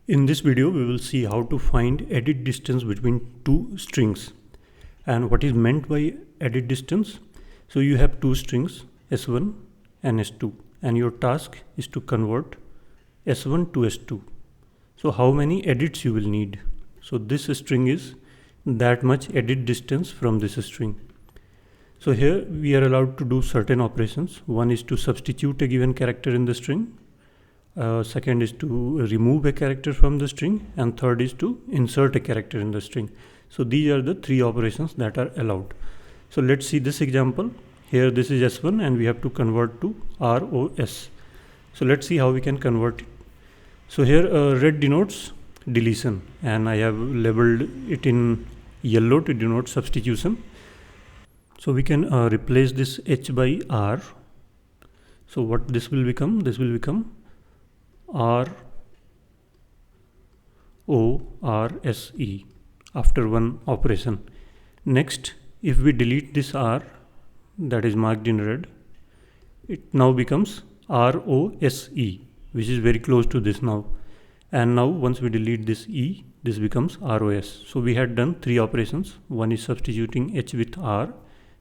In this video, we will see how to find edit distance between two strings and what is meant by edit distance. So you have two strings S1 and S2 and your task is to convert S1 to S2. So how many edits you will need? So this string is that much edit distance from this string. So here we are allowed to do certain operations. One is to substitute a given character in the string. Second is to remove a character from the string, and third is to insert a character in the string. So these are the three operations that are allowed. So let's see this example. Here this is S1 and we have to convert to ROS. So let's see how we can convert it. So here red denotes deletion and I have labeled it in yellow to denote substitution. So we can replace this H by R. So what this will become? This will become RORSE after one operation. Next, if we delete this R that is marked in red, it now becomes ROSE, which is very close to this now. And now once we delete this E, this becomes ROS. So we had done three operations. One is substituting H with R,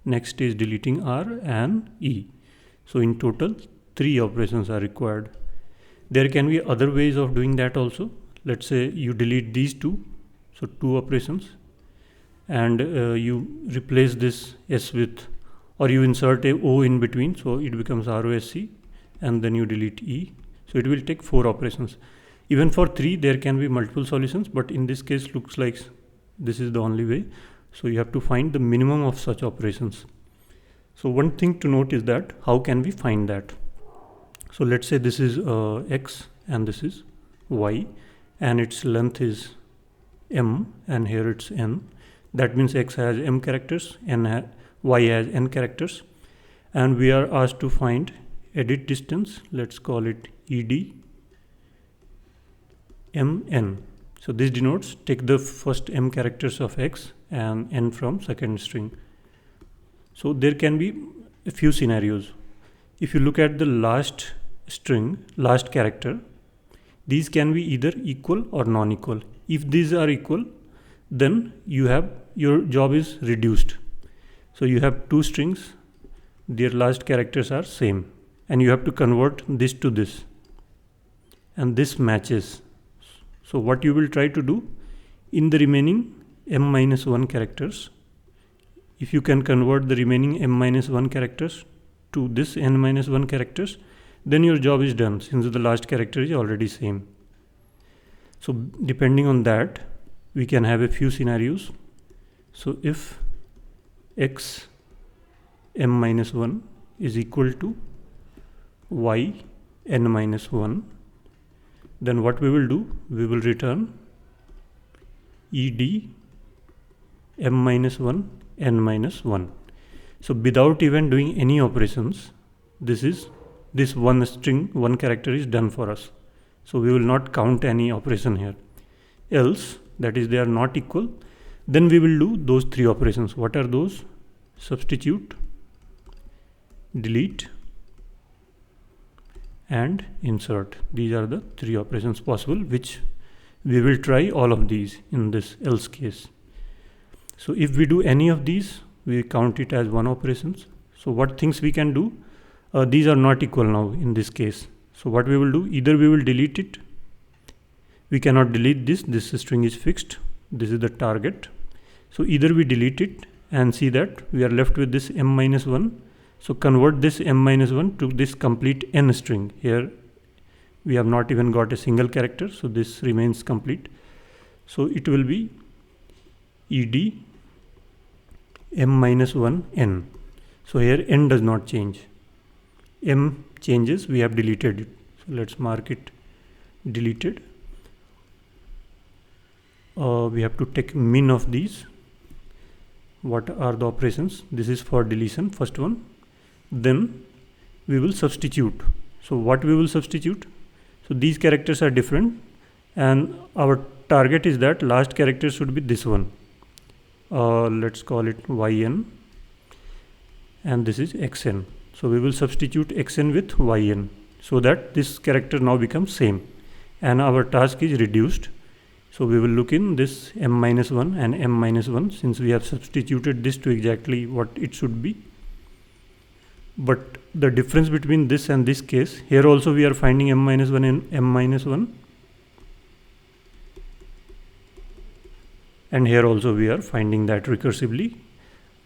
next is deleting R and E. So in total, three operations are required. There can be other ways of doing that also. Let's say you delete these two, so two operations, and you replace this S with, or you insert a O in between, so it becomes ROSC, and then you delete E. So it will take four operations. Even for three, there can be multiple solutions, but in this case, looks like this is the only way. So you have to find the minimum of such operations. So one thing to note is that how can we find that? So let's say this is X and this is Y and its length is M and here it's N. That means X has M characters and Y has N characters, and we are asked to find edit distance. Let's call it ED MN. So this denotes take the first M characters of X and N from second string. So there can be a few scenarios. If you look at the last string, last character, these can be either equal or non-equal. If these are equal, then your job is reduced. So you have two strings, their last characters are same, and you have to convert this to this, and this matches. So what you will try to do in the remaining M-1 characters, if you can convert the remaining M-1 characters to this N-1 characters, then your job is done, since the last character is already same. So depending on that, we can have a few scenarios. So if X M-1 is equal to Y N-1, then what we will do, we will return ED M-1 N-1. So without even doing any operations, this one string, one character is done for us. So we will not count any operation here. Else, that is they are not equal, then we will do those three operations. What are those? Substitute, delete, and insert. These are the three operations possible, which we will try all of these in this else case. So if we do any of these, we count it as one operations. So what things we can do? These are not equal now in this case. So what we will do, either we will delete it. We cannot delete this string is fixed. This is the target. So either we delete it and see that we are left with this M-1. So convert this M-1 to this complete N string. Here we have not even got a single character, so this remains complete. So it will be ED M-1 N. So here N does not change. M changes, we have deleted it. So let's mark it deleted. We have to take min of these. What are the operations? This is for deletion, first one. Then we will substitute. So what we will substitute? So these characters are different and our target is that last character should be this one. Let's call it YN and this is XN. So we will substitute XN with YN so that this character now becomes same. and our task is reduced. So we will look in this m-1 and m-1 since we have substituted this to exactly what it should be. But the difference between this and this case, here also we are finding m-1 and m-1, and here also we are finding that recursively.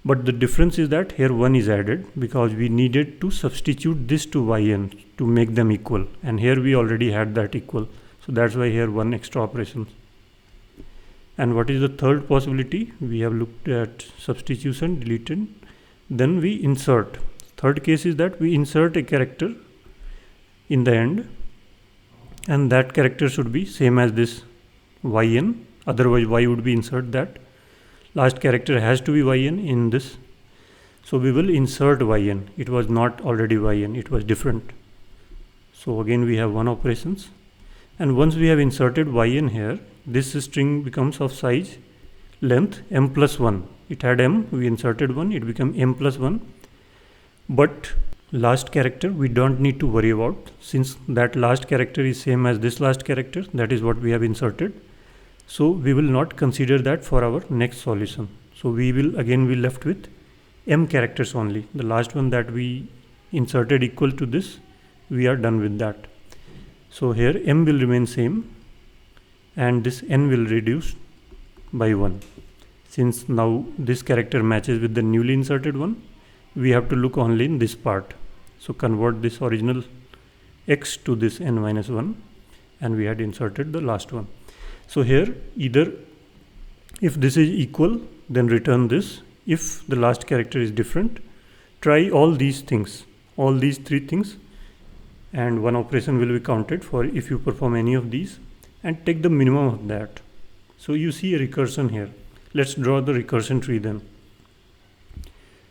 But the difference is that here 1 is added because we needed to substitute this to yn to make them equal, and here we already had that equal. So that's why here 1 extra operation. And what is the third possibility? We have looked at substitution, deleted, then we insert. Third case is that we insert a character in the end, and that character should be same as this yn, otherwise why would we insert that? Last character has to be yn in this. So we will insert yn. It was not already yn, it was different. So again we have 1 operations. And once we have inserted yn here, this string becomes of size length m+1. It had m, we inserted 1, it became m+1. But last character we don't need to worry about, since that last character is same as this last character, that is what we have inserted. So we will not consider that for our next solution. So we will again be left with m characters only. The last one that we inserted equal to this, we are done with that. So here m will remain same and this n will reduce by 1. Since now this character matches with the newly inserted one, we have to look only in this part. So convert this original x to this n-1, and we had inserted the last one. So here either if this is equal, then return this. If the last character is different, try all these things, all these 3 things, and 1 operation will be counted for if you perform any of these, and take the minimum of that. So you see a recursion here. Let's draw the recursion tree then.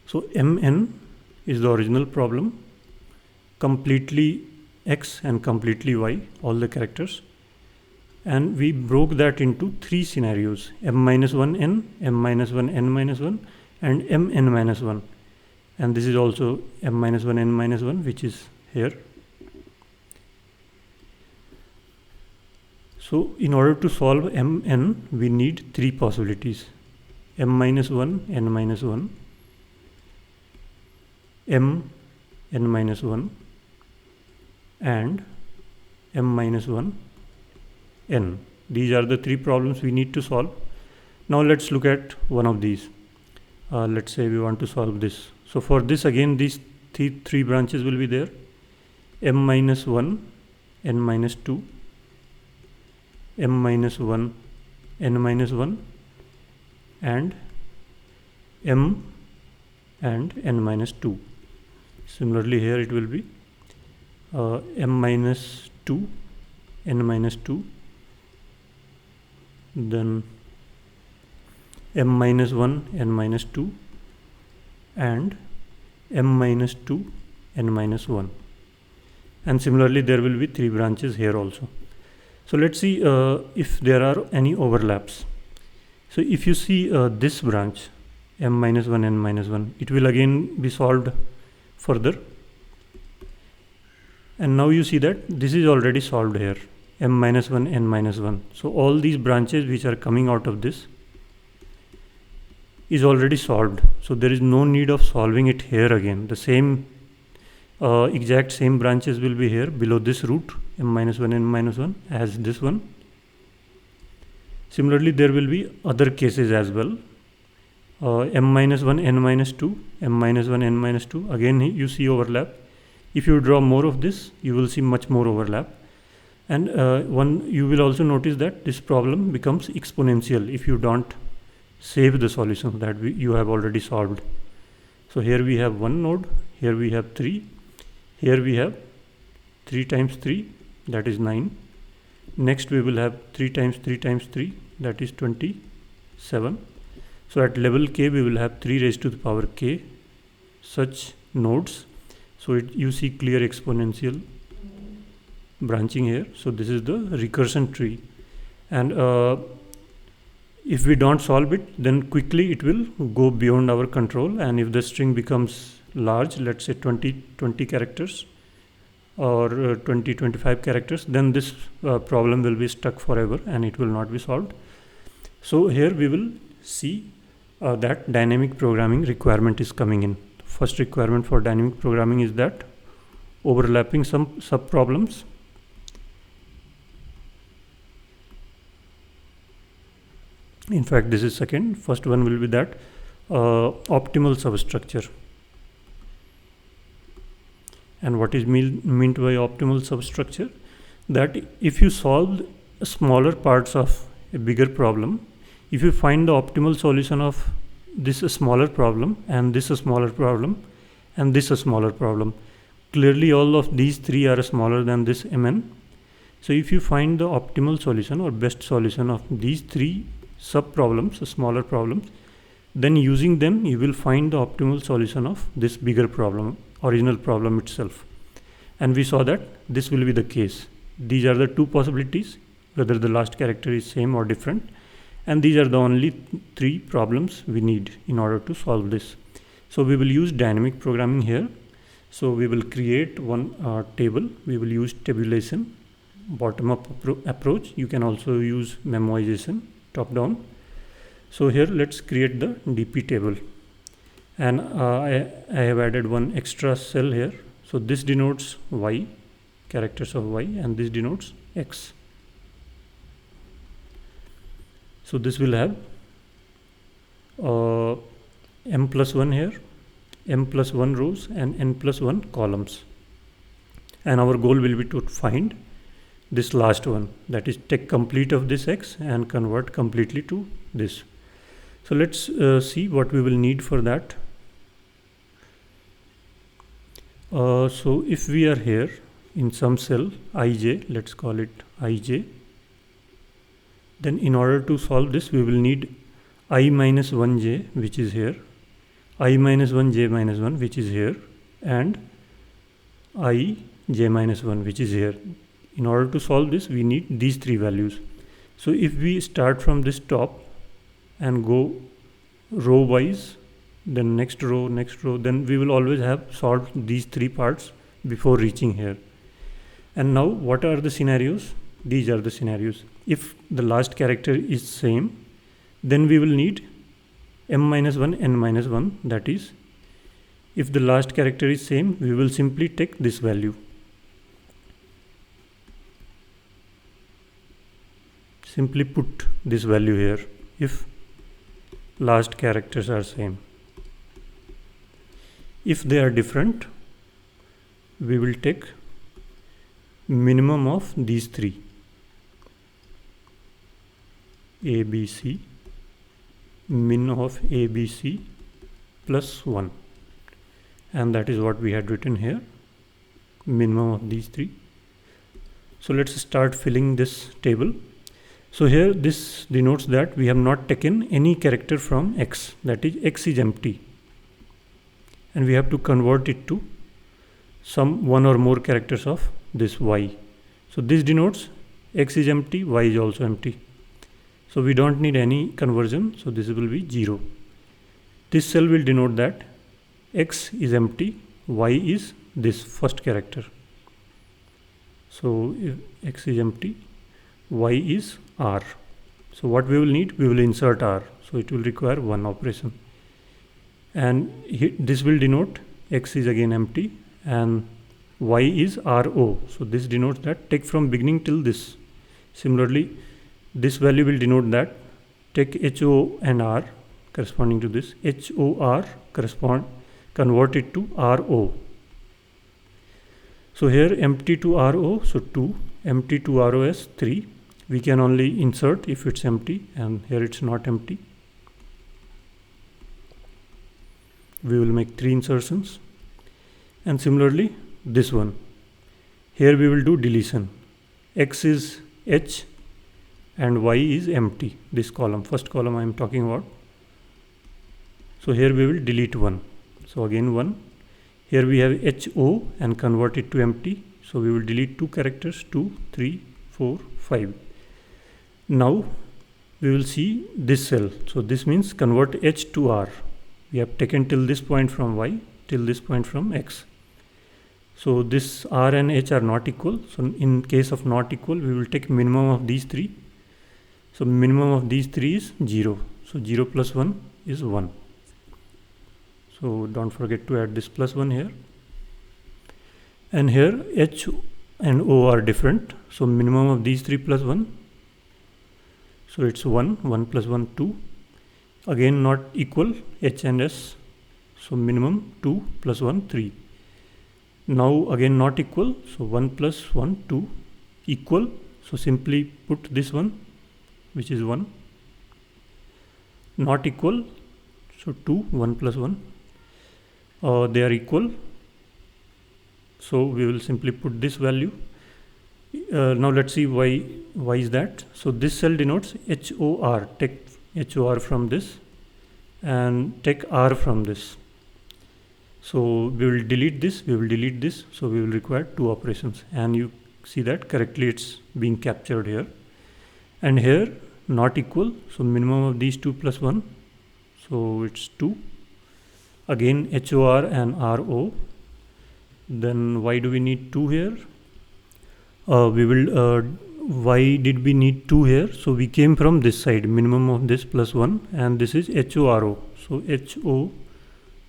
So mn is the original problem, completely x and completely y, all the characters. And we broke that into 3 scenarios: m-1n, m-1n-1, and mn-1. And this is also m-1n-1, which is here. So in order to solve mn, we need 3 possibilities: m-1, n-1, m-n-1, and m-1, n. These are the 3 problems we need to solve. Now let's look at one of these. Let's say we want to solve this. So for this, again these 3 branches will be there: m-1, n-2, m-1, n-1, and m and n-2. Similarly here it will be m-2, n-2, then m-1, n-2, and m-2, n-1. And similarly there will be 3 branches here also. So let's see if there are any overlaps. So if you see this branch m-1, n-1, it will again be solved further. And now you see that this is already solved here, m-1, n-1. So all these branches which are coming out of this is already solved. So there is no need of solving it here again. The same exact same branches will be here below this root, m-1, n-1, as this one. Similarly there will be other cases as well. m-1, n-2, m-1, n-2. Again you see overlap. If you draw more of this, you will see much more overlap. And you will also notice that this problem becomes exponential if you don't save the solution that you have already solved. So here we have 1 node, here we have 3, here we have 3 times 3, that is 9. Next we will have 3 times 3 times 3, that is 27. So at level k we will have 3 raised to the power k such nodes. So you see clear exponential branching here. So this is the recursion tree, and if we don't solve it, then quickly it will go beyond our control. And if the string becomes large, let's say 20 characters, or 20-25 characters, then this problem will be stuck forever and it will not be solved. So here we will see that dynamic programming requirement is coming in. First requirement for dynamic programming is that overlapping some sub problems. In fact, this is second. First one will be that optimal substructure. And what is meant by optimal substructure? That if you solve smaller parts of a bigger problem, if you find the optimal solution of this smaller problem and this smaller problem and this smaller problem, clearly all of these three are smaller than this mn. So if you find the optimal solution or best solution of these three sub problems, smaller problems, then using them you will find the optimal solution of this bigger problem, original problem itself. And we saw that this will be the case. These are the two possibilities, whether the last character is same or different, and these are the only three problems we need in order to solve this. So we will use dynamic programming here. So we will create one table. We will use tabulation, bottom-up approach. You can also use memoization, top-down. So here let's create the DP table, and I have added one extra cell here. So this denotes y, characters of y, and this denotes x. So this will have m plus 1 here, m plus 1 rows and n plus 1 columns. And our goal will be to find this last one, that is take complete of this x and convert completely to this. So let's see what we will need for that. So if we are here in some cell ij, let's call it ij, then in order to solve this we will need I minus 1j, which is here, I minus 1j minus 1, which is here, and I j minus 1, which is here. In order to solve this we need these three values. So if we start from this top and go row wise, then next row, then we will always have solved these three parts before reaching here. And now what are the scenarios? These are the scenarios. If the last character is same, then we will need m minus 1, n minus 1. That is, if the last character is same, we will simply take this value. Simply put this value here if last characters are same. If they are different, we will take minimum of these three, a, b, c, min of a, b, c plus 1, and that is what we had written here, minimum of these three. So let's start filling this table. So here this denotes that we have not taken any character from x, that is x is empty, and we have to convert it to some one or more characters of this y. So this denotes x is empty, y is also empty. So we don't need any conversion, so this will be 0. This cell will denote that x is empty, y is this first character. So if x is empty, y is r. So what we will need, we will insert r. So it will require one operation. And this will denote x is again empty and y is ro. So this denotes that take from beginning till this. Similarly, this value will denote that take ho and r corresponding to this. HOR convert it to ro. So here empty to ro, so 2, empty to ros 3. We can only insert if it's empty, and here it's not empty. We will make 3 insertions. And similarly this one, here we will do deletion. X is h and y is empty, this column, first column I am talking about. So here we will delete 1. So again 1. Here we have ho and convert it to empty. So we will delete 2 characters, 2, 3, 4, 5. Now we will see this cell. So this means convert h to r. We have taken till this point from y, till this point from x. So this R and H are not equal. So in case of not equal, we will take minimum of these three. So minimum of these three is 0. So 0 plus 1 is 1. So don't forget to add this plus 1 here. And here H and O are different. So minimum of these three plus 1. So it's 1. 1 plus 1, 2. Again not equal, H and S. So minimum 2 plus 1, 3. Now again not equal, so 1 plus 1, 2, equal, so simply put this one, which is 1, not equal, so 2, 1 plus 1, they are equal, so we will simply put this value. Now let's see why is that. So this cell denotes HOR, take HOR from this and take R from this. So we will delete this, so we will require two operations, and you see that correctly it's being captured here. And here not equal, so minimum of these 2 plus 1, so it's 2. Again HOR and RO. Then why do we need 2 here? Why did we need 2 here? So we came from this side, minimum of this plus 1, and this is HORO. So HO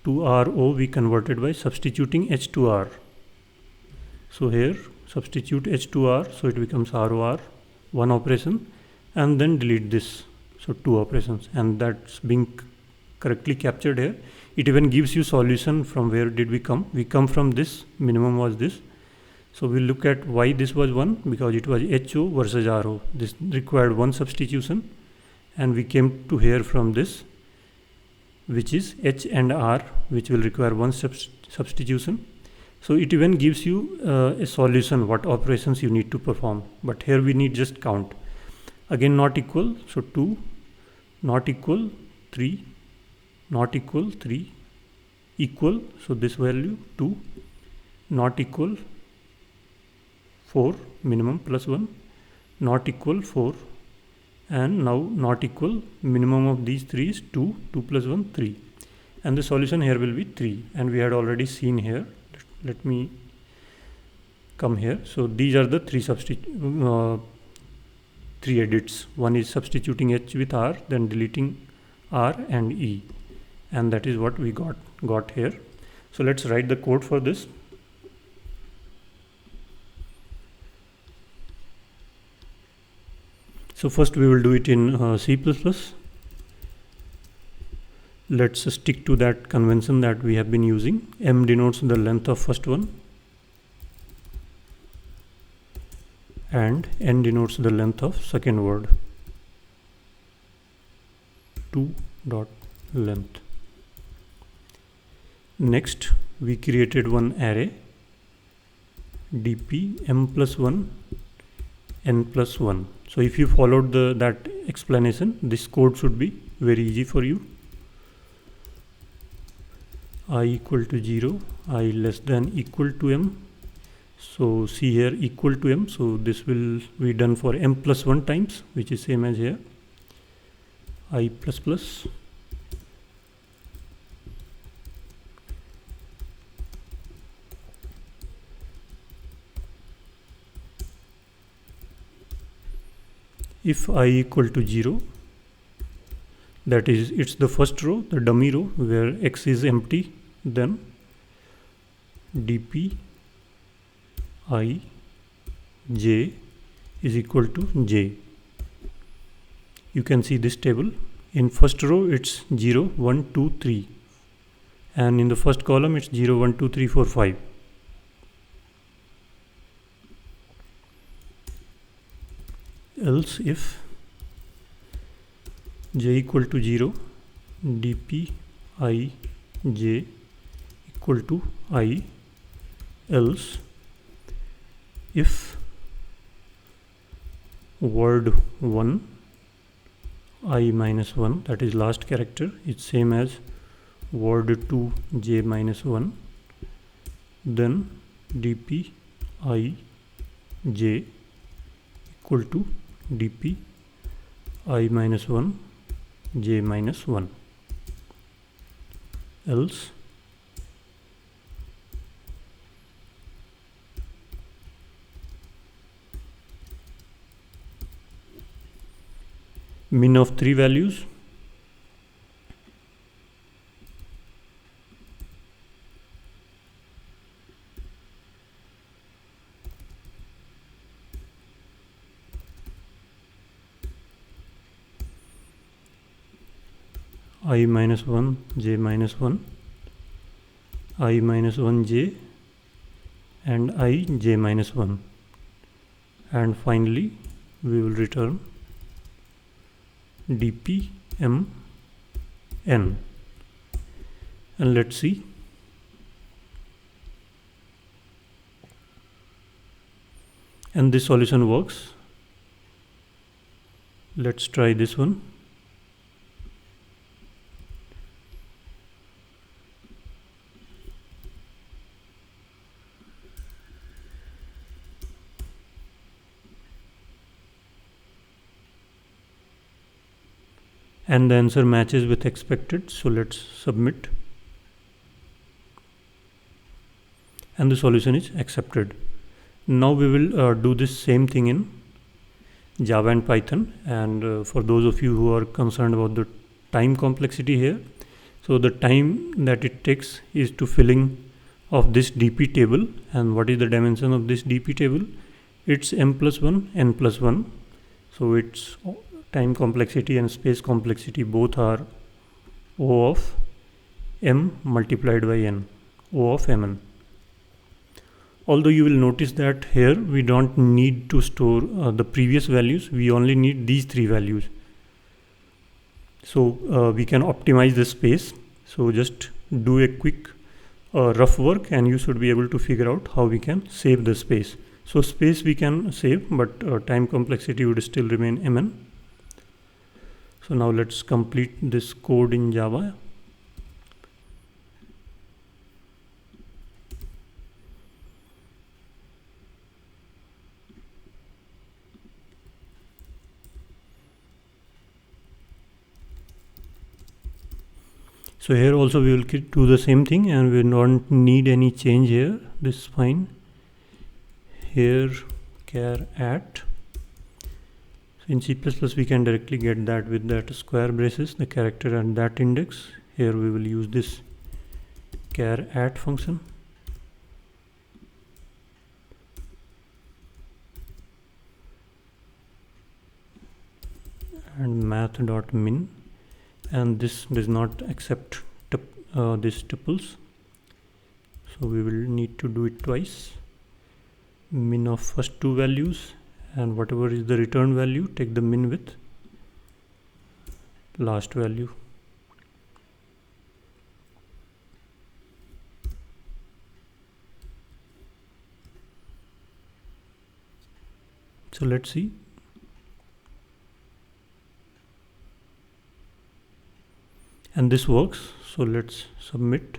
to RO we converted by substituting H to R. So here substitute H to R, so it becomes ROR, one operation, and then delete this, so two operations, and that's being correctly captured here. It even gives you solution from where did we come. We come from this, minimum was this. So we'll look at why this was 1, because it was HO versus RO. This required one substitution, and we came to here from this, which is H and R, which will require one substitution. So it even gives you a solution, what operations you need to perform. But here we need just count. Again not equal, so 2, not equal 3, not equal 3, equal, so this value 2, not equal 4, minimum plus 1, not equal 4, and now not equal, minimum of these 3 is 2, 2 plus 1, 3, and the solution here will be 3, and we had already seen here. Let me come here. So these are the three edits. One is substituting H with R, then deleting R and E, and that is what we got here. So let's write the code for this. So first we will do it in C++. Let's stick to that convention that we have been using. M denotes the length of first one, and N denotes the length of second word. 2.length. Next we created one array, dp m plus 1 n plus 1. So if you followed that explanation, this code should be very easy for you. I equal to 0, I less than equal to m. So see here equal to m, so this will be done for m plus 1 times, which is same as here, I plus plus. If I equal to 0, that is, it's the first row, the dummy row where x is empty, then dp I j is equal to j. You can see this table. In first row it's 0, 1, 2, 3, and in the first column it's 0, 1, 2, 3, 4, 5. Else if j equal to 0, dp I j equal to I, else if word 1 I minus 1, that is last character, is same as word 2 j minus 1, then dp I j equal to dp I minus 1 j minus 1. Else min of 3 values, I minus 1, j minus 1, I minus 1 j, and I j minus 1, and finally we will return dp m n. And let's see. And this solution works. Let's try this one. And the answer matches with expected, so let's submit, and the solution is accepted. Now we will do this same thing in Java and Python, and for those of you who are concerned about the time complexity here, so the time that it takes is to filling of this dp table. And what is the dimension of this dp table? It's m plus 1 n plus 1, so it's time complexity and space complexity both are O of m multiplied by n, O of mn. Although you will notice that here we don't need to store the previous values, we only need these 3 values. So we can optimize the space. So just do a quick rough work and you should be able to figure out how we can save the space. So space we can save, but time complexity would still remain mn. So now let's complete this code in Java. So here also we will do the same thing, and we don't need any change here. This is fine. Here char at. In C++ we can directly get that with that square braces, the character and that index. Here we will use this char at function. And math.min, and this does not accept these tuples, so we will need to do it twice. Min of first 2 values, and whatever is the return value, take the min with last value. So let's see. And this works, so let's submit.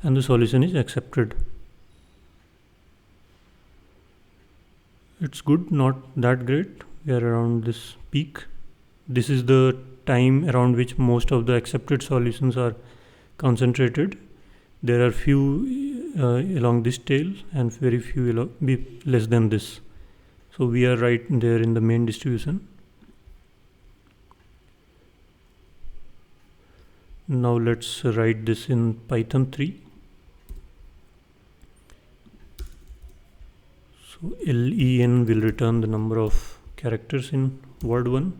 And the solution is accepted. It's good, not that great. We are around this peak. This is the time around which most of the accepted solutions are concentrated. There are few along this tail and very few less than this. So we are right there in the main distribution. Now let's write this in Python 3. So len will return the number of characters in word 1.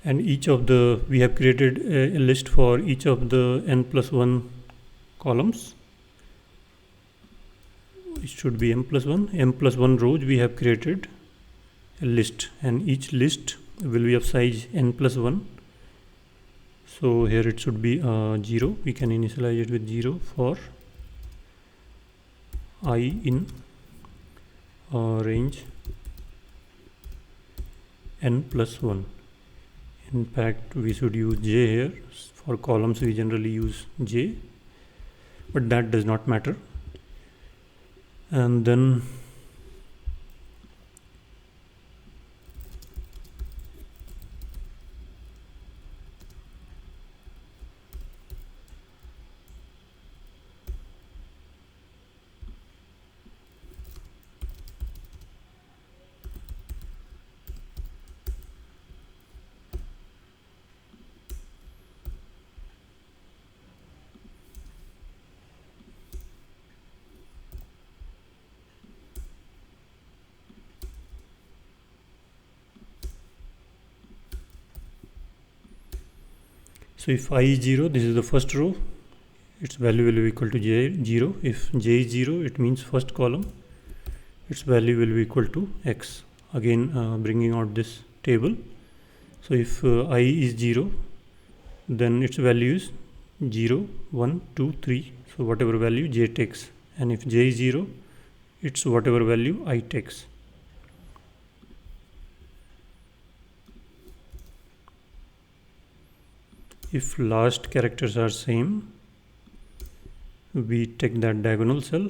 And each of the, we have created a list for each of the n plus 1 columns. It should be m plus 1 rows. We have created a list, and each list will be of size n plus 1. So here it should be 0. We can initialize it with 0 for I in range n plus 1. In fact, we should use j here. For columns we generally use j, but that does not matter. And then so if I is 0, this is the first row, its value will be equal to j 0. If j is 0, it means first column, its value will be equal to x. Again bringing out this table. So if I is 0, then its value is 0, 1, 2, 3. So whatever value j takes. And if j is 0, it's whatever value I takes. If last characters are same, we take that diagonal cell,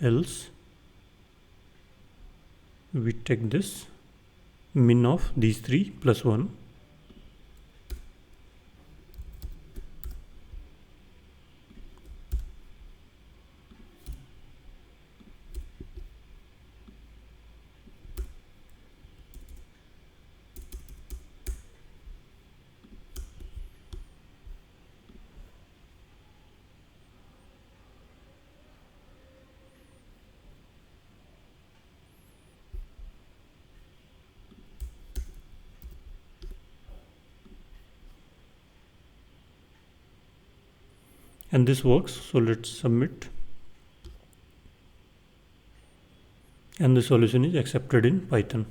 else we take this min of these three plus 1. And this works, so let's submit. And the solution is accepted in Python.